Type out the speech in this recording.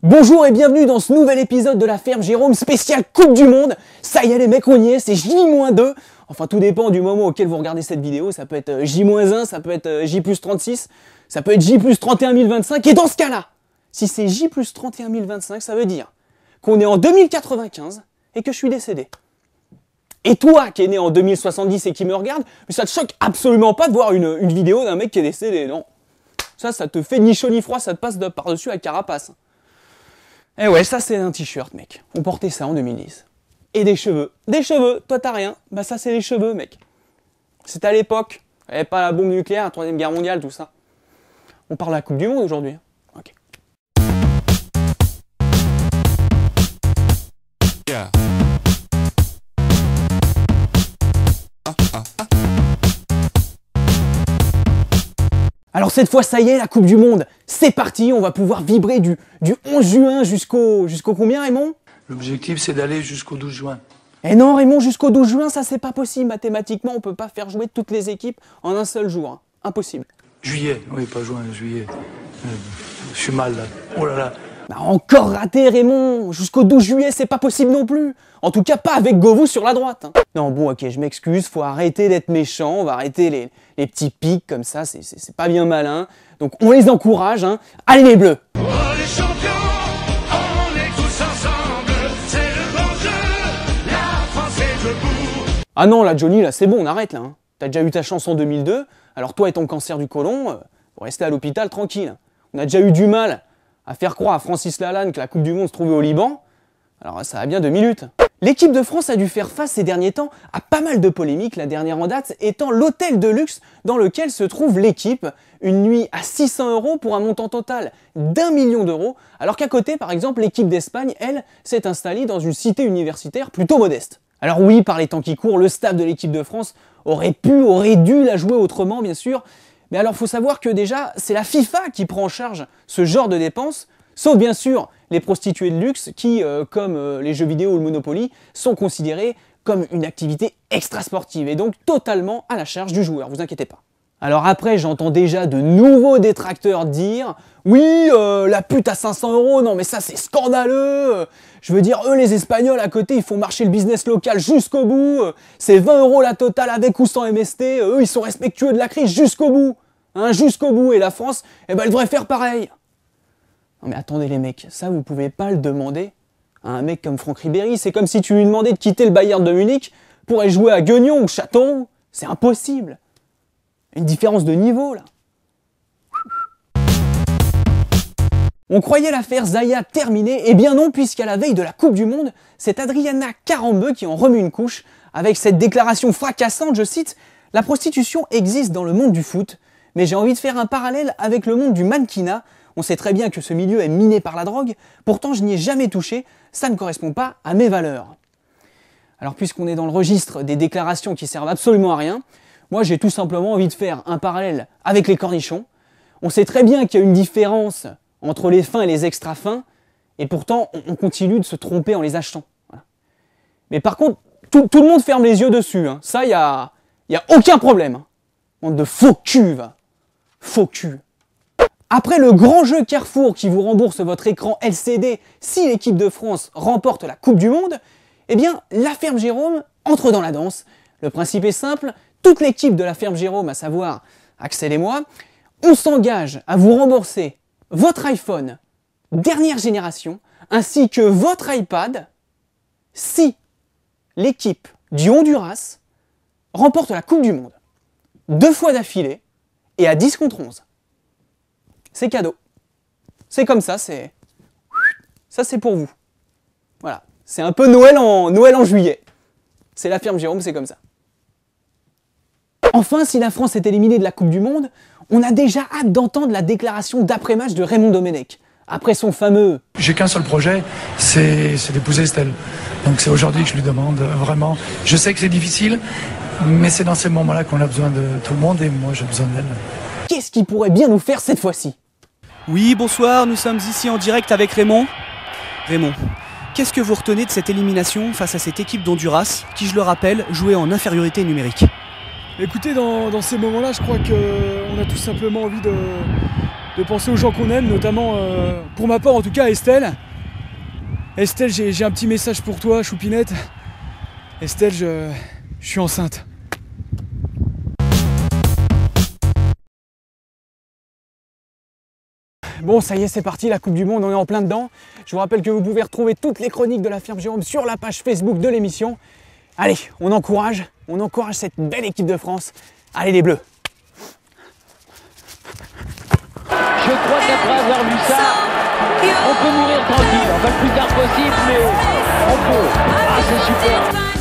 Bonjour et bienvenue dans ce nouvel épisode de la ferme Jérôme spécial Coupe du Monde. Ça y est les mecs, on y est, c'est J-2. Enfin tout dépend du moment auquel vous regardez cette vidéo, ça peut être J-1, ça peut être J+36, ça peut être J+31 025. Et dans ce cas-là, si c'est J+31 025, ça veut dire qu'on est en 2095 et que je suis décédé. Et toi qui es né en 2070 et qui me regarde, ça te choque absolument pas de voir une vidéo d'un mec qui est décédé, non? Ça te fait ni chaud ni froid, ça te passe par-dessus la carapace. Eh ouais, ça c'est un t-shirt, mec. On portait ça en 2010. Et des cheveux. Des cheveux, toi t'as rien. Bah ça c'est les cheveux, mec. C'était à l'époque. Il n'y avait pas la bombe nucléaire, la Troisième Guerre mondiale, tout ça. On parle de la Coupe du Monde aujourd'hui. Ok. Yeah. Alors cette fois, ça y est, la Coupe du Monde, c'est parti, on va pouvoir vibrer du 11 juin jusqu'au combien, Raymond? L'objectif, c'est d'aller jusqu'au 12 juin. Eh non, Raymond, jusqu'au 12 juin, ça c'est pas possible. Mathématiquement, on peut pas faire jouer toutes les équipes en un seul jour. Hein. Impossible. Juillet, oui, pas juin, juillet. Je suis mal, là. Oh là là. Bah encore raté, Raymond. Jusqu'au 12 juillet, c'est pas possible non plus. En tout cas, pas avec Govou sur la droite. Hein. Non, bon, ok, je m'excuse, faut arrêter d'être méchant, on va arrêter les petits pics comme ça, c'est pas bien malin. Donc on les encourage, hein. Allez les Bleus! Oh les champions, on est tous ensemble, c'est le bon jeu, la France est debout. Ah non, là Johnny, là c'est bon, on arrête là. Hein. T'as déjà eu ta chance en 2002, alors toi et ton cancer du côlon, vous restez à l'hôpital tranquille. On a déjà eu du mal à faire croire à Francis Lalanne que la Coupe du Monde se trouvait au Liban, alors ça a bien 2 minutes. L'équipe de France a dû faire face ces derniers temps à pas mal de polémiques, la dernière en date étant l'hôtel de luxe dans lequel se trouve l'équipe, une nuit à 600 € pour un montant total d'1 million d'euros, alors qu'à côté, par exemple, l'équipe d'Espagne, elle, s'est installée dans une cité universitaire plutôt modeste. Alors oui, par les temps qui courent, le staff de l'équipe de France aurait dû la jouer autrement, bien sûr, mais alors faut savoir que déjà, c'est la FIFA qui prend en charge ce genre de dépenses, sauf bien sûr les prostituées de luxe qui, comme les jeux vidéo ou le Monopoly, sont considérées comme une activité extra-sportive et donc totalement à la charge du joueur, vous inquiétez pas. Alors après, j'entends déjà de nouveaux détracteurs dire « Oui, la pute à 500 €, non mais ça c'est scandaleux !» Je veux dire, eux les Espagnols à côté, ils font marcher le business local jusqu'au bout, c'est 20 € la totale avec ou sans MST, eux ils sont respectueux de la crise jusqu'au bout, hein, jusqu'au bout, et la France, eh ben elle devrait faire pareil. Non mais attendez les mecs, ça vous pouvez pas le demander à un mec comme Franck Ribéry, c'est comme si tu lui demandais de quitter le Bayern de Munich pour aller jouer à Guignon ou Châteauroux, c'est impossible. Une différence de niveau là. On croyait l'affaire Zaya terminée, et bien non, puisqu'à la veille de la Coupe du Monde, c'est Adriana Carambeu qui en remet une couche avec cette déclaration fracassante, je cite « La prostitution existe dans le monde du foot, mais j'ai envie de faire un parallèle avec le monde du mannequinat. On sait très bien que ce milieu est miné par la drogue, pourtant je n'y ai jamais touché, ça ne correspond pas à mes valeurs. » Alors puisqu'on est dans le registre des déclarations qui servent absolument à rien, moi j'ai tout simplement envie de faire un parallèle avec les cornichons. On sait très bien qu'il y a une différence entre les fins et les extra fins, et pourtant on continue de se tromper en les achetant. Voilà. Mais par contre, tout le monde ferme les yeux dessus, hein. Ça y a aucun problème. Hein. Bande de faux cul, va. Faux cul. Après le grand jeu Carrefour qui vous rembourse votre écran LCD si l'équipe de France remporte la Coupe du Monde, eh bien la ferme Jérôme entre dans la danse. Le principe est simple, toute l'équipe de la ferme Jérôme, à savoir Axel et moi, on s'engage à vous rembourser votre iPhone dernière génération ainsi que votre iPad si l'équipe du Honduras remporte la Coupe du Monde 2 fois d'affilée et à 10 contre 11. C'est cadeau. C'est comme ça, c'est pour vous. Voilà, c'est un peu Noël en juillet. C'est la ferme Jérôme, c'est comme ça. Enfin, si la France est éliminée de la Coupe du Monde, on a déjà hâte d'entendre la déclaration d'après-match de Raymond Domenech. Après son fameux « J'ai qu'un seul projet, c'est d'épouser Estelle. Donc c'est aujourd'hui que je lui demande vraiment. Je sais que c'est difficile, mais c'est dans ces moments-là qu'on a besoin de tout le monde et moi j'ai besoin d'elle. » Qu'est-ce qu'il pourrait bien nous faire cette fois-ci? Oui, bonsoir, nous sommes ici en direct avec Raymond. Raymond, qu'est-ce que vous retenez de cette élimination face à cette équipe d'Honduras, qui, je le rappelle, jouait en infériorité numérique? Écoutez, dans ces moments-là, je crois qu'on a tout simplement envie de de penser aux gens qu'on aime, notamment pour ma part en tout cas Estelle. Estelle, j'ai un petit message pour toi, Choupinette. Estelle, je suis enceinte. Bon, ça y est, c'est parti, la Coupe du Monde, on est en plein dedans. Je vous rappelle que vous pouvez retrouver toutes les chroniques de la Firme Jérôme sur la page Facebook de l'émission. Allez, on encourage cette belle équipe de France. Allez les Bleus! Je crois qu'après avoir vu ça, on peut mourir tranquille. Enfin, le plus tard possible, mais on peut. Ah, c'est super.